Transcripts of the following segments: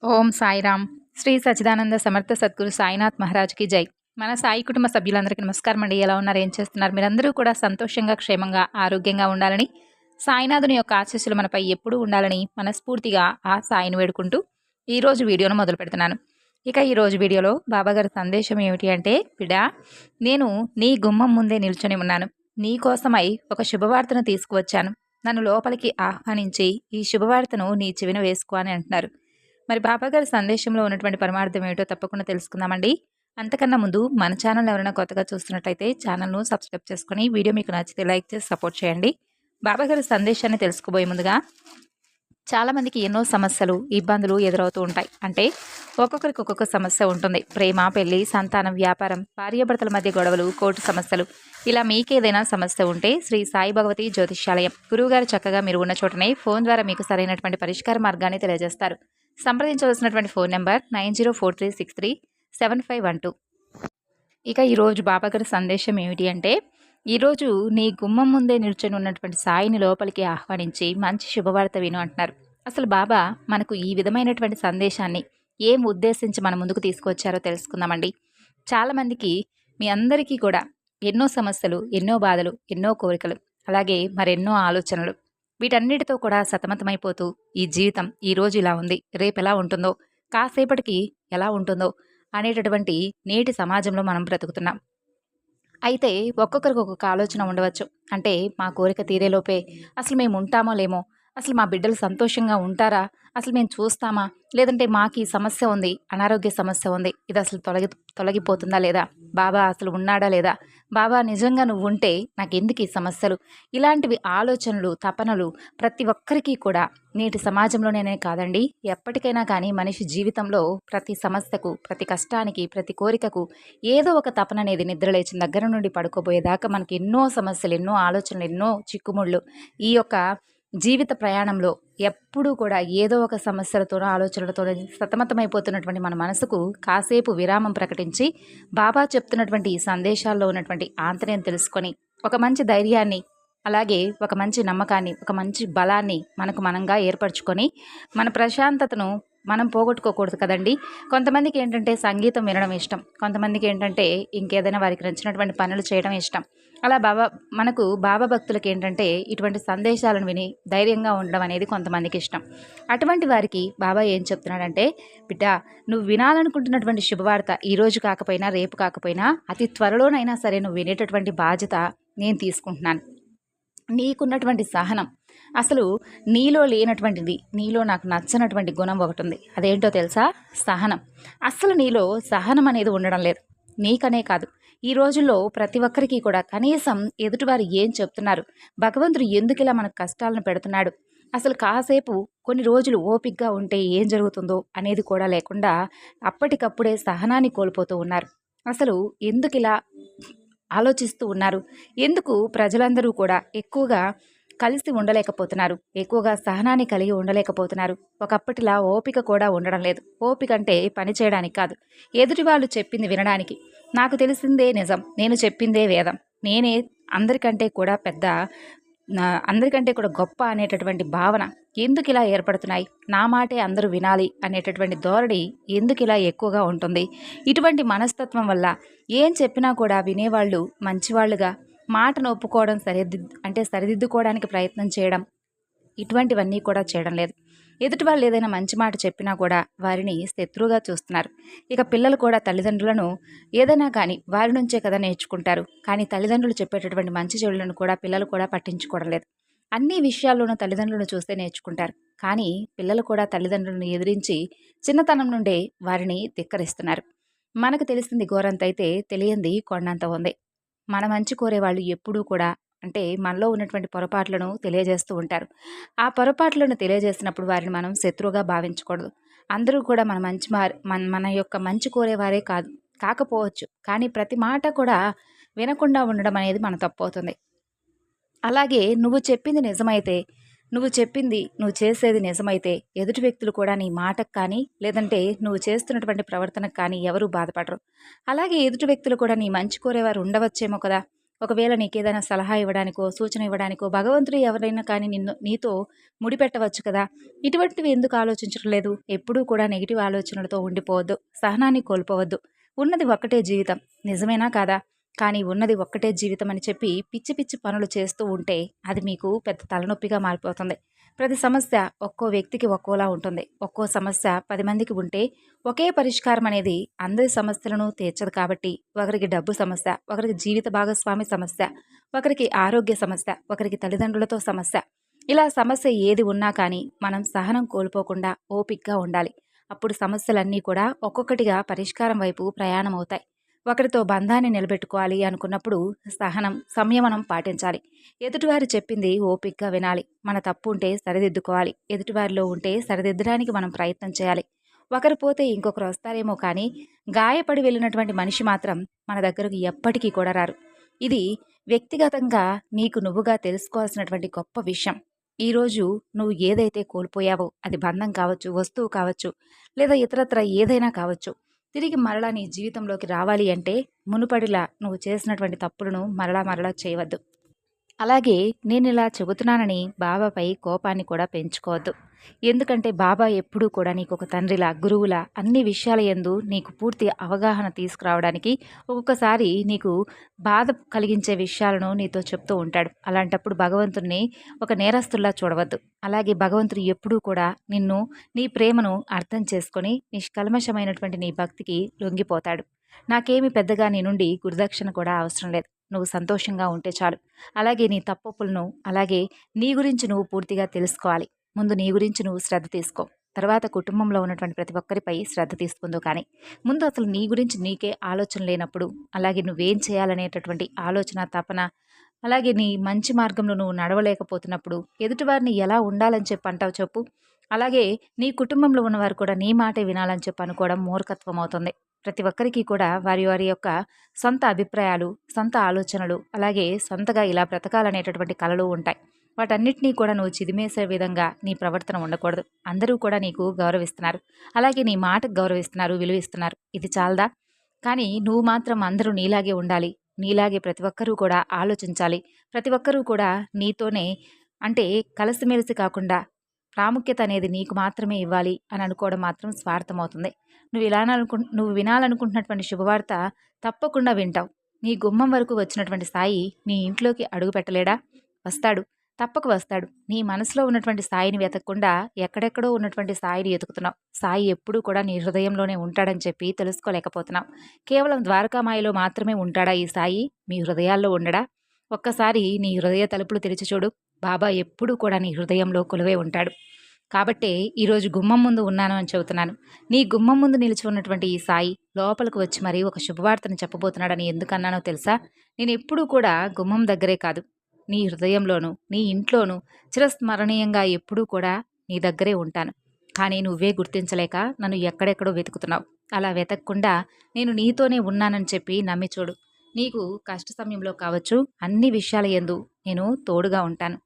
ఓం సాయిరామ్. శ్రీ సచ్చిదానంద సమర్థ సద్గురు సాయినాథ్ మహారాజ్కి జై. మన సాయి కుటుంబ సభ్యులందరికీ నమస్కారం అండి. ఎలా ఉన్నారు, ఏం చేస్తున్నారు? మీరందరూ కూడా సంతోషంగా, క్షేమంగా, ఆరోగ్యంగా ఉండాలని, సాయినాథుని యొక్క ఆశీస్సులు మనపై ఎప్పుడూ ఉండాలని మనస్ఫూర్తిగా ఆ సాయిని వేడుకుంటూ ఈరోజు వీడియోను మొదలు పెడుతున్నాను. ఇక ఈరోజు వీడియోలో బాబాగారి సందేశం ఏమిటి అంటే, బిడ్డా, నేను నీ గుమ్మం ముందే నిల్చొని ఉన్నాను. నీ కోసమై ఒక శుభవార్తను తీసుకువచ్చాను. నన్ను లోపలికి ఆహ్వానించి ఈ శుభవార్తను నీ చెవిన వేసుకో అని అంటున్నారు. మరి బాబాగారి సందేశంలో ఉన్నటువంటి పరమార్థం ఏమిటో తప్పకుండా తెలుసుకుందామండి. అంతకన్నా ముందు మన ఛానల్ ఎవరైనా కొత్తగా చూస్తున్నట్లయితే ఛానల్ను సబ్స్క్రైబ్ చేసుకుని వీడియో మీకు నచ్చితే లైక్ చేసి సపోర్ట్ చేయండి. బాబాగారి సందేశాన్ని తెలుసుకోబోయే ముందుగా, చాలామందికి ఎన్నో సమస్యలు, ఇబ్బందులు ఎదురవుతూ ఉంటాయి. అంటే ఒక్కొక్కరికి ఒక్కొక్క సమస్య ఉంటుంది. ప్రేమ, పెళ్లి, సంతానం, వ్యాపారం, భార్యాభర్తల మధ్య గొడవలు, కోర్టు సమస్యలు, ఇలా మీకేదైనా సమస్య ఉంటే శ్రీ సాయి భగవతి జ్యోతిష్యాలయం గురువుగారు చక్కగా మీరు ఉన్న చోటనే ఫోన్ ద్వారా మీకు సరైనటువంటి పరిష్కార మార్గాన్ని తెలియజేస్తారు. సంప్రదించవలసినటువంటి ఫోన్ నెంబర్ 9043637512. ఇక ఈరోజు బాబాగారి సందేశం ఏమిటి అంటే, ఈరోజు నీ గుమ్మం ముందే నిల్చొని ఉన్నటువంటి సాయిని లోపలికి ఆహ్వానించి మంచి శుభవార్త విను అంటున్నారు. అసలు బాబా మనకు ఈ విధమైనటువంటి సందేశాన్ని ఏం ఉద్దేశించి మన ముందుకు తీసుకొచ్చారో తెలుసుకుందామండి. చాలామందికి, మీ అందరికీ కూడా ఎన్నో సమస్యలు, ఎన్నో బాధలు, ఎన్నో కోరికలు, అలాగే మరెన్నో ఆలోచనలు, వీటన్నిటితో కూడా సతమతమైపోతూ ఈ జీవితం ఈరోజు ఇలా ఉంది, రేపు ఎలా ఉంటుందో, కాసేపటికి ఎలా ఉంటుందో అనేటటువంటి నేటి సమాజంలో మనం బ్రతుకుతున్నాం. అయితే ఒక్కొక్కరికి ఒక్కొక్క ఆలోచన ఉండవచ్చు. అంటే మా కోరిక తీరేలోపే అసలు మేము ఉంటామో లేమో, అసలు మా బిడ్డలు సంతోషంగా ఉంటారా, అసలు మేము చూస్తామా, లేదంటే మాకు ఈ సమస్య ఉంది, అనారోగ్య సమస్య ఉంది, ఇది అసలు తొలగిపోతుందా లేదా, బాబా అసలు ఉన్నాడా లేదా, బాబా నిజంగా నువ్వు ఉంటే నాకెందుకు ఈ సమస్యలు, ఇలాంటివి ఆలోచనలు, తపనలు ప్రతి ఒక్కరికి కూడా నేటి సమాజంలోనే కాదండి, ఎప్పటికైనా కానీ మనిషి జీవితంలో ప్రతి సమస్యకు, ప్రతి కష్టానికి, ప్రతి కోరికకు ఏదో ఒక తపన అనేది నిద్రలేచిన దగ్గర నుండి పడుకోబోయేదాకా మనకి ఎన్నో సమస్యలు, ఎన్నో ఆలోచనలు, ఎన్నో చిక్కుముళ్ళు ఈ యొక్క జీవిత ప్రయాణంలో ఎప్పుడూ కూడా ఏదో ఒక సమస్యలతోనో, ఆలోచనలతోనో సతమతమైపోతున్నటువంటి మన మనసుకు కాసేపు విరామం ప్రకటించి బాబా చెప్తున్నటువంటి ఈ సందేశాల్లో ఉన్నటువంటి ఆంతర్యం తెలుసుకొని ఒక మంచి ధైర్యాన్ని, అలాగే ఒక మంచి నమ్మకాన్ని, ఒక మంచి బలాన్ని మనకు మనంగా ఏర్పరచుకొని మన ప్రశాంతతను మనం పోగొట్టుకోకూడదు కదండి. కొంతమందికి ఏంటంటే సంగీతం వినడం ఇష్టం, కొంతమందికి ఏంటంటే ఇంకేదైనా వారికి నచ్చినటువంటి పనులు చేయడం ఇష్టం. అలా మనకు బాబా భక్తులకి ఏంటంటే ఇటువంటి సందేశాలను విని ధైర్యంగా ఉండడం అనేది కొంతమందికి ఇష్టం. అటువంటి వారికి బాబా ఏం చెప్తున్నాడంటే, బిడ్డ, నువ్వు వినాలనుకుంటున్నటువంటి శుభవార్త ఈరోజు కాకపోయినా, రేపు కాకపోయినా, అతి త్వరలోనైనా సరే నువ్వు వినేటటువంటి బాధ్యత నేను తీసుకుంటున్నాను. నీకున్నటువంటి సహనం, అసలు నీలో లేనటువంటిది, నీలో నాకు నచ్చనటువంటి గుణం ఒకటి ఉంది. అదేంటో తెలుసా? సహనం. అసలు నీలో సహనం అనేది ఉండడం లేదు. నీకనే కాదు, ఈ రోజుల్లో ప్రతి ఒక్కరికి కూడా కనీసం ఎదుటివారు ఏం చెప్తున్నారు, భగవంతుడు ఎందుకు ఇలా మనకు కష్టాలను పెడుతున్నాడు, అసలు కాసేపు కొన్ని రోజులు ఓపికగా ఉంటే ఏం జరుగుతుందో అనేది కూడా లేకుండా అప్పటికప్పుడే సహనాన్ని కోల్పోతూ ఉన్నారు. అసలు ఎందుకు ఇలా ఆలోచిస్తూ ఉన్నారు, ఎందుకు ప్రజలందరూ కూడా ఎక్కువగా కలిసి ఉండలేకపోతున్నారు, ఎక్కువగా సహనాన్ని కలిగి ఉండలేకపోతున్నారు. ఒకప్పటిలా ఓపిక కూడా ఉండడం లేదు. ఓపిక అంటే పని చేయడానికి కాదు, ఎదుటి వాళ్ళు చెప్పింది వినడానికి. నాకు తెలిసిందే నిజం, నేను చెప్పిందే వేదం, నేనే అందరికంటే కూడా పెద్ద, అందరికంటే కూడా గొప్ప అనేటటువంటి భావన ఎందుకు ఇలా ఏర్పడుతున్నాయి, నా మాటే అందరూ వినాలి అనేటటువంటి ధోరణి ఎందుకు ఇలా ఎక్కువగా ఉంటుంది. ఇటువంటి మనస్తత్వం వల్ల ఏం చెప్పినా కూడా వినేవాళ్ళు మంచివాళ్ళుగా మాటను ఒప్పుకోవడం, సరిదిద్దుకోవడానికి ప్రయత్నం చేయడం, ఇటువంటివన్నీ కూడా చేయడం లేదు. ఎదుటి వాళ్ళు ఏదైనా మంచి మాట చెప్పినా కూడా వారిని శత్రువుగా చూస్తున్నారు. ఇక పిల్లలు కూడా తల్లిదండ్రులను ఏదైనా కానీ వారి నుంచే కదా నేర్చుకుంటారు. కానీ తల్లిదండ్రులు చెప్పేటటువంటి మంచి చెడులను కూడా పిల్లలు కూడా పట్టించుకోవడం లేదు. అన్ని విషయాల్లోనూ తల్లిదండ్రులను చూస్తే నేర్చుకుంటారు. కానీ పిల్లలు కూడా తల్లిదండ్రులను ఎదిరించి చిన్నతనం నుండే వారిని ధిక్కరిస్తున్నారు. మనకు తెలిసింది గోరంతైతే తెలియంది కొండంత ఉంది. మన మంచి కోరేవాళ్ళు ఎప్పుడూ కూడా, అంటే మనలో ఉన్నటువంటి పొరపాట్లను తెలియజేస్తూ ఉంటారు. ఆ పొరపాట్లను తెలియజేసినప్పుడు వారిని మనం శత్రువుగా భావించకూడదు. అందరూ కూడా మన యొక్క మంచి కోరేవారే కాకపోవచ్చు. కానీ ప్రతి మాట కూడా వినకుండా ఉండడం అనేది మన తప్పు అవుతుంది. అలాగే నువ్వు చెప్పింది నిజమైతే, నువ్వు చేసేది నిజమైతే ఎదుటి వ్యక్తులు కూడా నీ మాటకు కానీ, లేదంటే నువ్వు చేస్తున్నటువంటి ప్రవర్తనకు కానీ ఎవరూ బాధపడరు. అలాగే ఎదుటి వ్యక్తులు కూడా నీ మంచి కోరేవారు ఉండవచ్చేమో కదా. ఒకవేళ నీకేదైనా సలహా ఇవ్వడానికో, సూచన ఇవ్వడానికో భగవంతుడు ఎవరైనా కానీ నీతో ముడిపెట్టవచ్చు కదా! ఇటువంటివి ఎందుకు ఆలోచించడం లేదు? ఎప్పుడూ కూడా నెగెటివ్ ఆలోచనలతో ఉండిపోవద్దు. సహనాన్ని కోల్పోవద్దు. ఉన్నది ఒక్కటే జీవితం. నిజమేనా కాదా? కానీ ఉన్నది ఒక్కటే జీవితం అని చెప్పి పిచ్చి పిచ్చి పనులు చేస్తూ ఉంటే అది మీకు పెద్ద తలనొప్పిగా మారిపోతుంది. ప్రతి సమస్య ఒక్కో వ్యక్తికి ఒక్కోలా ఉంటుంది. ఒక్కో సమస్య 10 మందికి ఉంటే ఒకే పరిష్కారం అనేది అందరి సమస్యలను తీర్చదు కాబట్టి ఒకరికి డబ్బు సమస్య, ఒకరికి జీవిత భాగస్వామి సమస్య, ఒకరికి ఆరోగ్య సమస్య, ఒకరికి తల్లిదండ్రులతో సమస్య. ఇలా సమస్య ఏది ఉన్నా కానీ మనం సహనం కోల్పోకుండా ఓపికగా ఉండాలి. అప్పుడు సమస్యలన్నీ కూడా ఒక్కొక్కటిగా పరిష్కారం వైపు ప్రయాణం అవుతాయి. ఒకరితో బంధాన్ని నిలబెట్టుకోవాలి అనుకున్నప్పుడు సహనం, సంయమనం పాటించాలి. ఎదుటివారు చెప్పింది ఓపికగా వినాలి. మన తప్పు ఉంటే సరిదిద్దుకోవాలి. ఎదుటివారిలో ఉంటే సరిదిద్దడానికి మనం ప్రయత్నం చేయాలి. ఒకరు పోతే ఇంకొకరు వస్తారేమో కానీ గాయపడి వెళ్ళినటువంటి మనిషి మాత్రం మన దగ్గరకు ఎప్పటికీ కూడా రారు. ఇది వ్యక్తిగతంగా నీకు నువ్వుగా తెలుసుకోవాల్సినటువంటి గొప్ప విషయం. ఈరోజు నువ్వు ఏదైతే కోల్పోయావో అది బంధం కావచ్చు, వస్తువు కావచ్చు, లేదా ఇతరత్ర ఏదైనా కావచ్చు. తిరిగి మరలా నీ జీవితంలోకి రావాలి అంటే మునుపడిలా నువ్వు చేసినటువంటి తప్పులను మరలా మరలా చేయవద్దు. అలాగే నేనిలా చెబుతున్నానని బాబాపై కోపాన్ని కూడా పెంచుకోవద్దు. ఎందుకంటే బాబా ఎప్పుడూ కూడా నీకొక తండ్రిలా, గురువులా అన్ని విషయాల యందు నీకు పూర్తి అవగాహన తీసుకురావడానికి ఒక్కొక్కసారి నీకు బాధ కలిగించే విషయాలను నీతో చెప్తూ ఉంటాడు. అలాంటప్పుడు భగవంతుడిని ఒక నేరస్తుల్లా చూడవద్దు. అలాగే భగవంతుడు ఎప్పుడూ కూడా నిన్ను, నీ ప్రేమను అర్థం చేసుకొని నిష్కల్మషమైనటువంటి నీ భక్తికి లొంగిపోతాడు. నాకేమి పెద్దగా నీ నుండి గురుదక్షిణ కూడా అవసరం లేదు. నువ్వు సంతోషంగా ఉంటే చాలు. అలాగే నీ తప్పొప్పులను, అలాగే నీ గురించి నువ్వు పూర్తిగా తెలుసుకోవాలి. ముందు నీ గురించి నువ్వు శ్రద్ధ తీసుకో. తర్వాత కుటుంబంలో ఉన్నటువంటి ప్రతి ఒక్కరిపై శ్రద్ధ తీసుకుందో కానీ ముందు అసలు నీ గురించి నీకే ఆలోచన లేనప్పుడు, అలాగే నువ్వేం చేయాలనేటటువంటి ఆలోచన, తపన, అలాగే నీ మంచి మార్గంలో నువ్వు నడవలేకపోతున్నప్పుడు ఎదుటివారిని ఎలా ఉండాలని చెప్పి అంటావు చెప్పు. అలాగే నీ కుటుంబంలో ఉన్నవారు కూడా నీ మాటే వినాలని చెప్పి అనుకోవడం మూర్ఖత్వం అవుతుంది. ప్రతి ఒక్కరికి కూడా వారి వారి యొక్క సొంత అభిప్రాయాలు, సొంత ఆలోచనలు, అలాగే సొంతగా ఇలా బ్రతకాలనేటటువంటి కలలు ఉంటాయి. వాటన్నిటినీ కూడా నువ్వు చిదిమేసే విధంగా నీ ప్రవర్తన ఉండకూడదు. అందరూ కూడా నీకు గౌరవిస్తున్నారు. అలాగే నీ మాటకు గౌరవిస్తున్నారు, విలువిస్తున్నారు. ఇది చాలదా? కానీ నువ్వు మాత్రం అందరూ నీలాగే ఉండాలి. నీలాగే ప్రతి ఒక్కరూ కూడా ఆలోచించాలి. ప్రతి ఒక్కరూ కూడా నీతోనే అంటే కలిసిమెలిసి కాకుండా ప్రాముఖ్యత అనేది నీకు మాత్రమే ఇవ్వాలి అని అనుకోవడం మాత్రం స్వార్థమవుతుంది. నువ్వు వినాలనుకుంటున్నటువంటి శుభవార్త తప్పకుండా వింటావు. నీ గుమ్మం వరకు వచ్చినటువంటి సాయి నీ ఇంట్లోకి అడుగు పెట్టలేడా? వస్తాడు. తప్పక వస్తాడు. నీ మనసులో ఉన్నటువంటి సాయిని వెతకకుండా ఎక్కడెక్కడో ఉన్నటువంటి సాయిని ఎతుకుతున్నావు. సాయి ఎప్పుడూ కూడా నీ హృదయంలోనే ఉంటాడని చెప్పి తెలుసుకోలేకపోతున్నావు. కేవలం ద్వారకామాయలో మాత్రమే ఉంటాడా ఈ సాయి? మీ హృదయాల్లో ఉండడా? ఒక్కసారి నీ హృదయ తలుపులు తెరిచి చూడు. బాబా ఎప్పుడూ కూడా నీ హృదయంలో కొలువై ఉంటాడు. కాబట్టే ఈరోజు గుమ్మం ముందు ఉన్నాను అని చెబుతున్నాను. నీ గుమ్మం ముందు నిలిచి ఉన్నటువంటి ఈ సాయి లోపలికి వచ్చి మరీ ఒక శుభవార్తను చెప్పబోతున్నాడని ఎందుకన్నానో తెలుసా? నేను ఎప్పుడూ కూడా గుమ్మం దగ్గరే కాదు, నీ హృదయంలోనూ, నీ ఇంట్లోనూ చిరస్మరణీయంగా ఎప్పుడూ కూడా నీ దగ్గరే ఉంటాను. కానీ నువ్వే గుర్తించలేక నన్ను ఎక్కడెక్కడో వెతుకుతున్నావు. అలా వెతకకుండా నేను నీతోనే ఉన్నానని చెప్పి నమ్మి చూడు. నీకు కష్ట సమయంలో కావచ్చు, అన్ని విషయాల యందు నేను తోడుగా ఉంటాను.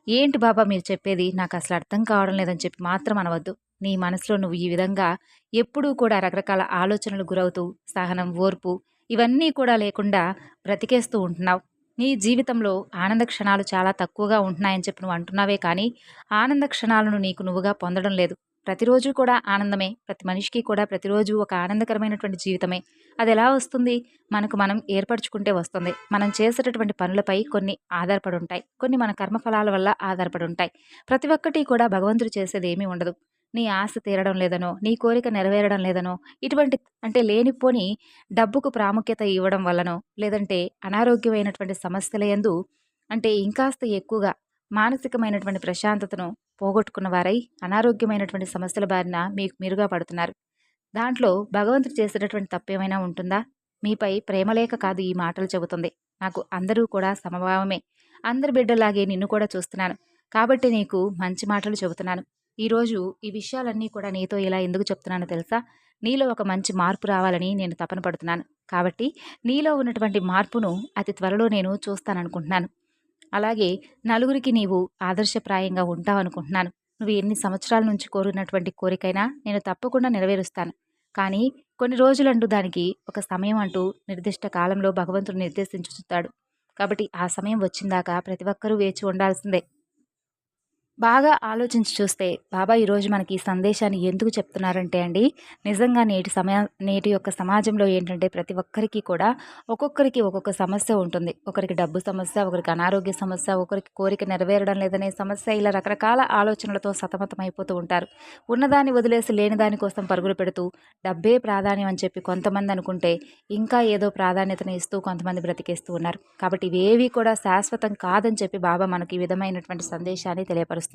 ఏంటి బాబా మీరు చెప్పేది నాకు అసలు అర్థం కావడం లేదని చెప్పి మాత్రం అనవద్దు. నీ మనసులో నువ్వు ఈ విధంగా ఎప్పుడూ కూడా రకరకాల ఆలోచనలు గురవుతూ సహనం, ఓర్పు ఇవన్నీ కూడా లేకుండా బ్రతికేస్తూ ఉంటున్నావు. నీ జీవితంలో ఆనంద క్షణాలు చాలా తక్కువగా ఉంటున్నాయని చెప్పి నువ్వు అంటున్నావే కానీ ఆనంద క్షణాలను నీకు నువ్వుగా పొందడం లేదు. ప్రతిరోజు కూడా ఆనందమే. ప్రతి మనిషికి కూడా ప్రతిరోజు ఒక ఆనందకరమైనటువంటి జీవితమే. అది ఎలా వస్తుంది? మనకు మనం ఏర్పరచుకుంటే వస్తుంది. మనం చేసేటటువంటి పనులపై కొన్ని ఆధారపడి ఉంటాయి. కొన్ని మన కర్మఫలాల వల్ల ఆధారపడి ఉంటాయి. ప్రతి ఒక్కటి కూడా భగవంతుడు చేసేది ఏమీ ఉండదు. నీ ఆశ తీరడం లేదనో, నీ కోరిక నెరవేరడం లేదనో, ఇటువంటి అంటే లేనిపోని డబ్బుకు ప్రాముఖ్యత ఇవ్వడం వల్లనో, లేదంటే అనారోగ్యమైనటువంటి సమస్యల యందు అంటే ఇంకాస్త ఎక్కువగా మానసికమైనటువంటి ప్రశాంతతను పోగొట్టుకున్న వారై అనారోగ్యమైనటువంటి సమస్యల బారిన మీకు మీరుగా పడుతున్నారు. దాంట్లో భగవంతుడు చేసేటటువంటి తప్పేమైనా ఉంటుందా? మీపై ప్రేమలేక కాదు ఈ మాటలు చెబుతుంది. నాకు అందరూ కూడా సమభావమే. అందరి బిడ్డలాగే నిన్ను కూడా చూస్తున్నాను. కాబట్టి నీకు మంచి మాటలు చెబుతున్నాను. ఈరోజు ఈ విషయాలన్నీ కూడా నీతో ఇలా ఎందుకు చెప్తున్నానో తెలుసా? నీలో ఒక మంచి మార్పు రావాలని నేను తపన పడుతున్నాను. కాబట్టి నీలో ఉన్నటువంటి మార్పును అతి త్వరలో నేను చూస్తాననుకుంటున్నాను. అలాగే నలుగురికి నీవు ఆదర్శప్రాయంగా ఉంటావనుకుంటున్నాను. నువ్వు ఎన్ని సంవత్సరాల నుంచి కోరినటువంటి కోరికైనా నేను తప్పకుండా నెరవేరుస్తాను. కానీ కొన్ని రోజులంటూ దానికి ఒక సమయం అంటూ నిర్దిష్ట కాలంలో భగవంతుడు నిర్దేశించుతాడు. కాబట్టి ఆ సమయం వచ్చిందాకా ప్రతి ఒక్కరూ వేచి ఉండాల్సిందే. బాగా ఆలోచించి చూస్తే బాబా ఈరోజు మనకి ఈ సందేశాన్ని ఎందుకు చెప్తున్నారంటే అండి, నిజంగా నేటి యొక్క సమాజంలో ఏంటంటే ప్రతి ఒక్కరికి కూడా ఒక్కొక్కరికి ఒక్కొక్క సమస్య ఉంటుంది. ఒకరికి డబ్బు సమస్య, ఒకరికి అనారోగ్య సమస్య, ఒకరికి కోరిక నెరవేరడం లేదనే సమస్య, ఇలా రకరకాల ఆలోచనలతో సతమతమైపోతూ ఉంటారు. ఉన్నదాన్ని వదిలేసి లేని దాని కోసం పరుగులు పెడుతూ డబ్బే ప్రాధాన్యం అని చెప్పి కొంతమంది అనుకుంటే, ఇంకా ఏదో ప్రాధాన్యతను ఇస్తూ కొంతమంది బ్రతికేస్తూ ఉన్నారు. కాబట్టి ఇవేవి కూడా శాశ్వతం కాదని చెప్పి బాబా మనకి ఈ విధమైనటువంటి సందేశాన్ని తెలియపరుస్తున్నారు.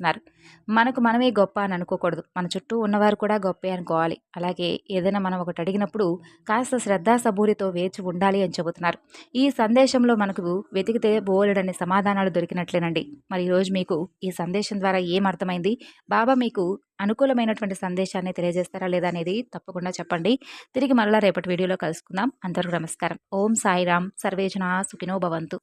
మనకు మనమే గొప్ప అని అనుకోకూడదు. మన చుట్టూ ఉన్నవారు కూడా గొప్పే అనుకోవాలి. అలాగే ఏదైనా మనం ఒకటి అడిగినప్పుడు కాస్త శ్రద్ధాసబూరితో వేచి ఉండాలి అని చెబుతున్నారు. ఈ సందేశంలో మనకు వెతికితే బోలెడన్ని సమాధానాలు దొరికినట్లేనండి. మరి ఈరోజు మీకు ఈ సందేశం ద్వారా ఏం అర్థమైంది? బాబా మీకు అనుకూలమైనటువంటి సందేశాన్ని తెలియజేస్తారా లేదా అనేది తప్పకుండా చెప్పండి. తిరిగి మరలా రేపటి వీడియోలో కలుసుకుందాం. అందరికీ నమస్కారం. ఓం సాయిరాం. సర్వేజన సుఖినో భవంతు.